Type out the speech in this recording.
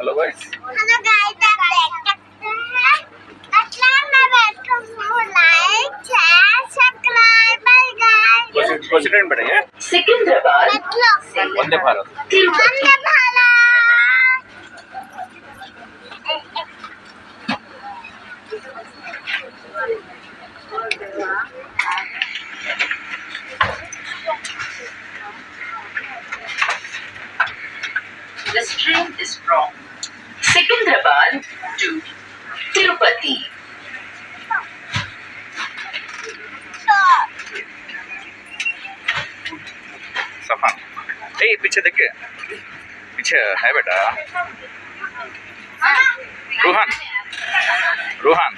Hello guys. Hello guys, आप देख सकते हैं असलम में बैठो लाइक शेयर सब्सक्राइब गाइस। कौन सी ट्रेन बैठेंगे? Secunderabad Vande Bharat. Vande Bharat. This train is from Secunderabad to Tirupati. सफान, पीछे देख के पीछे है बेटा। रूहान, रूहान